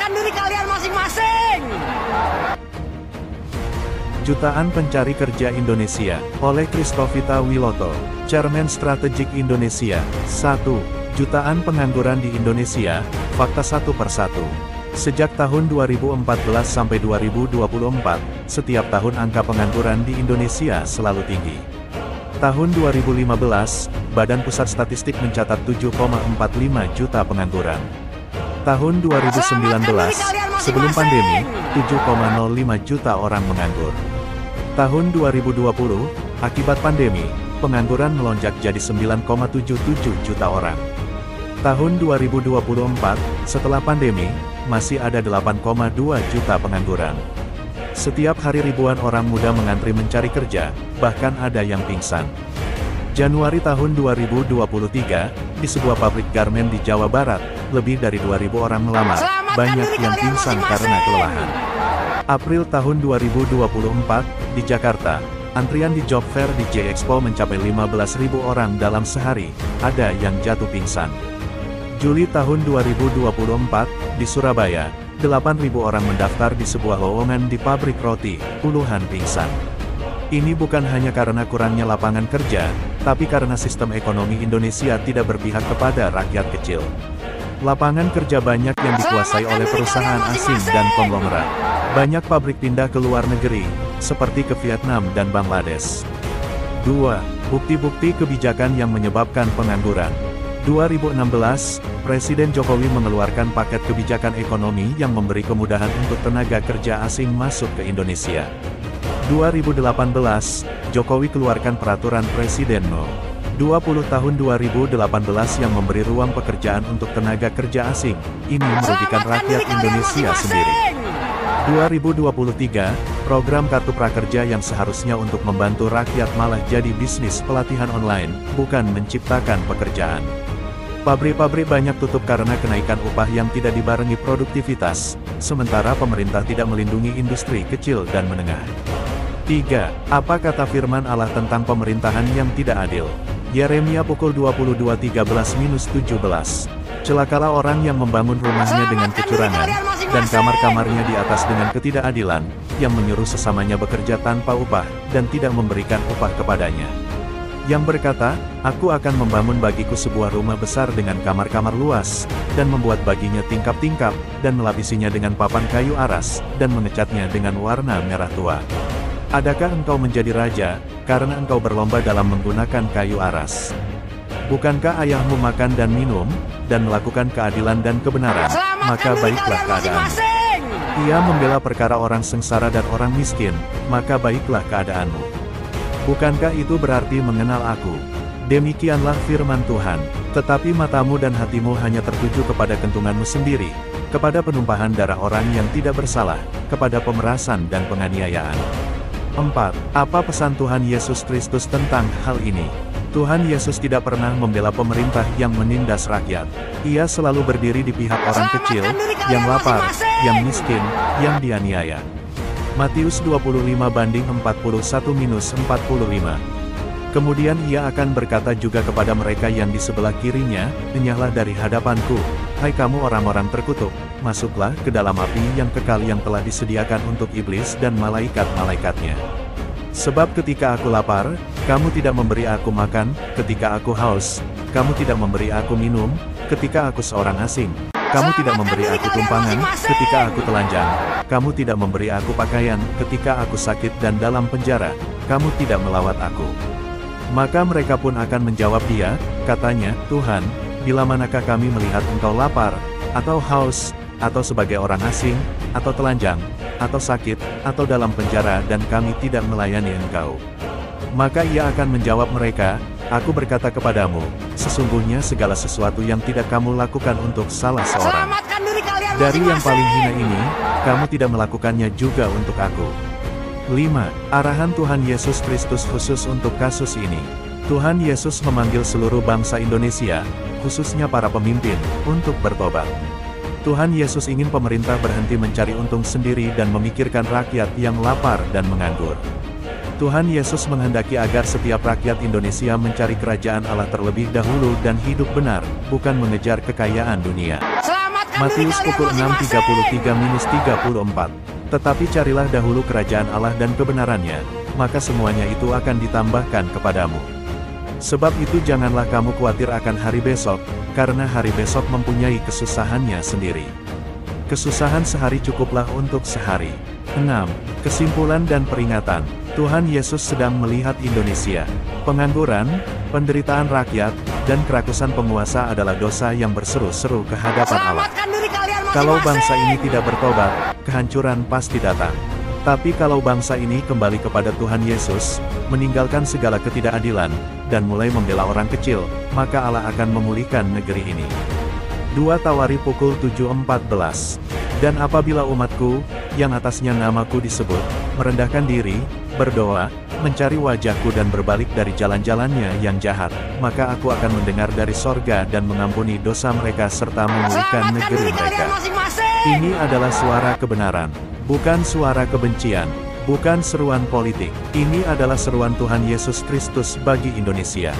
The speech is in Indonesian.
Selamatkan diri kalian masing-masing. Jutaan Pencari Kerja Indonesia, oleh Kristovita Wiloto, Chairman Strategik Indonesia. 1. Jutaan pengangguran di Indonesia, fakta satu persatu. Sejak tahun 2014 sampai 2024, setiap tahun angka pengangguran di Indonesia selalu tinggi. Tahun 2015, Badan Pusat Statistik mencatat 7,45 juta pengangguran. Tahun 2019, sebelum pandemi, 7,05 juta orang menganggur. Tahun 2020, akibat pandemi, pengangguran melonjak jadi 9,77 juta orang. Tahun 2024, setelah pandemi, masih ada 8,2 juta pengangguran. Setiap hari ribuan orang muda mengantri mencari kerja, bahkan ada yang pingsan. Januari tahun 2023, di sebuah pabrik garmen di Jawa Barat, lebih dari 2.000 orang melamar, banyak yang pingsan karena kelelahan. April tahun 2024, di Jakarta, antrian di job fair di J-Expo mencapai 15.000 orang dalam sehari, ada yang jatuh pingsan. Juli tahun 2024, di Surabaya, 8.000 orang mendaftar di sebuah lowongan di pabrik roti, puluhan pingsan. Ini bukan hanya karena kurangnya lapangan kerja, tapi karena sistem ekonomi Indonesia tidak berpihak kepada rakyat kecil. Lapangan kerja banyak yang dikuasai oleh perusahaan asing dan konglomerat. Banyak pabrik pindah ke luar negeri, seperti ke Vietnam dan Bangladesh. 2. Bukti-bukti kebijakan yang menyebabkan pengangguran. 2016, Presiden Jokowi mengeluarkan paket kebijakan ekonomi yang memberi kemudahan untuk tenaga kerja asing masuk ke Indonesia. 2018, Jokowi keluarkan peraturan Presiden No. 20 tahun 2018 yang memberi ruang pekerjaan untuk tenaga kerja asing. Ini merugikan rakyat Indonesia sendiri. 2023, program Kartu Prakerja yang seharusnya untuk membantu rakyat malah jadi bisnis pelatihan online, bukan menciptakan pekerjaan. Pabrik-pabrik banyak tutup karena kenaikan upah yang tidak dibarengi produktivitas, sementara pemerintah tidak melindungi industri kecil dan menengah. 3. Apa kata firman Allah tentang pemerintahan yang tidak adil? Yeremia pukul 22:13-17. Celakalah orang yang membangun rumahnya dengan kecurangan, dan kamar-kamarnya di atas dengan ketidakadilan, yang menyuruh sesamanya bekerja tanpa upah, dan tidak memberikan upah kepadanya. Yang berkata, aku akan membangun bagiku sebuah rumah besar dengan kamar-kamar luas, dan membuat baginya tingkap-tingkap, dan melapisinya dengan papan kayu aras, dan mengecatnya dengan warna merah tua. Adakah engkau menjadi raja, karena engkau berlomba dalam menggunakan kayu aras? Bukankah ayahmu makan dan minum, dan melakukan keadilan dan kebenaran, maka baiklah keadaanmu. Ia membela perkara orang sengsara dan orang miskin, maka baiklah keadaanmu. Bukankah itu berarti mengenal aku? Demikianlah firman Tuhan, tetapi matamu dan hatimu hanya tertuju kepada kentunganmu sendiri, kepada penumpahan darah orang yang tidak bersalah, kepada pemerasan dan penganiayaan. 4. Apa pesan Tuhan Yesus Kristus tentang hal ini? Tuhan Yesus tidak pernah membela pemerintah yang menindas rakyat. Ia selalu berdiri di pihak orang kecil, yang lapar, yang miskin, yang dianiaya. Matius 25:41-45. Kemudian ia akan berkata juga kepada mereka yang di sebelah kirinya, enyahlah dari hadapanku, hai kamu orang-orang terkutuk, masuklah ke dalam api yang kekal yang telah disediakan untuk iblis dan malaikat-malaikatnya. Sebab ketika aku lapar, kamu tidak memberi aku makan, ketika aku haus, kamu tidak memberi aku minum, ketika aku seorang asing, kamu tidak memberi aku tumpangan, ketika aku telanjang, kamu tidak memberi aku pakaian, ketika aku sakit dan dalam penjara, kamu tidak melawat aku. Maka mereka pun akan menjawab dia, katanya, Tuhan, bila manakah kami melihat engkau lapar, atau haus, atau sebagai orang asing, atau telanjang, atau sakit, atau dalam penjara dan kami tidak melayani engkau. Maka ia akan menjawab mereka, aku berkata kepadamu, sesungguhnya segala sesuatu yang tidak kamu lakukan untuk salah seorang dari yang paling hina ini, kamu tidak melakukannya juga untuk aku. 5. Arahan Tuhan Yesus Kristus khusus untuk kasus ini. Tuhan Yesus memanggil seluruh bangsa Indonesia, khususnya para pemimpin, untuk bertobat. Tuhan Yesus ingin pemerintah berhenti mencari untung sendiri dan memikirkan rakyat yang lapar dan menganggur. Tuhan Yesus menghendaki agar setiap rakyat Indonesia mencari kerajaan Allah terlebih dahulu dan hidup benar, bukan mengejar kekayaan dunia. selamatkan diri Matius kalian pukul masing-masing. 6:33-34. Tetapi carilah dahulu kerajaan Allah dan kebenarannya, maka semuanya itu akan ditambahkan kepadamu. Sebab itu janganlah kamu khawatir akan hari besok, karena hari besok mempunyai kesusahannya sendiri. Kesusahan sehari cukuplah untuk sehari. 6. Kesimpulan dan peringatan. Tuhan Yesus sedang melihat Indonesia. Pengangguran, penderitaan rakyat, dan kerakusan penguasa adalah dosa yang berseru-seru ke hadapan Allah. Selamatkan diri kalian masing-masing. Kalau bangsa ini tidak bertobat, kehancuran pasti datang. Tapi kalau bangsa ini kembali kepada Tuhan Yesus, meninggalkan segala ketidakadilan, dan mulai membela orang kecil, maka Allah akan memulihkan negeri ini. 2 Tawari pukul 7:14. Dan apabila umatku, yang atasnya namaku disebut, merendahkan diri, berdoa, mencari wajahku dan berbalik dari jalan-jalannya yang jahat, maka aku akan mendengar dari sorga dan mengampuni dosa mereka serta memulihkan Selamatkan negeri diri mereka. kalian masing-masing. Ini adalah suara kebenaran, bukan suara kebencian, bukan seruan politik. Ini adalah seruan Tuhan Yesus Kristus bagi Indonesia.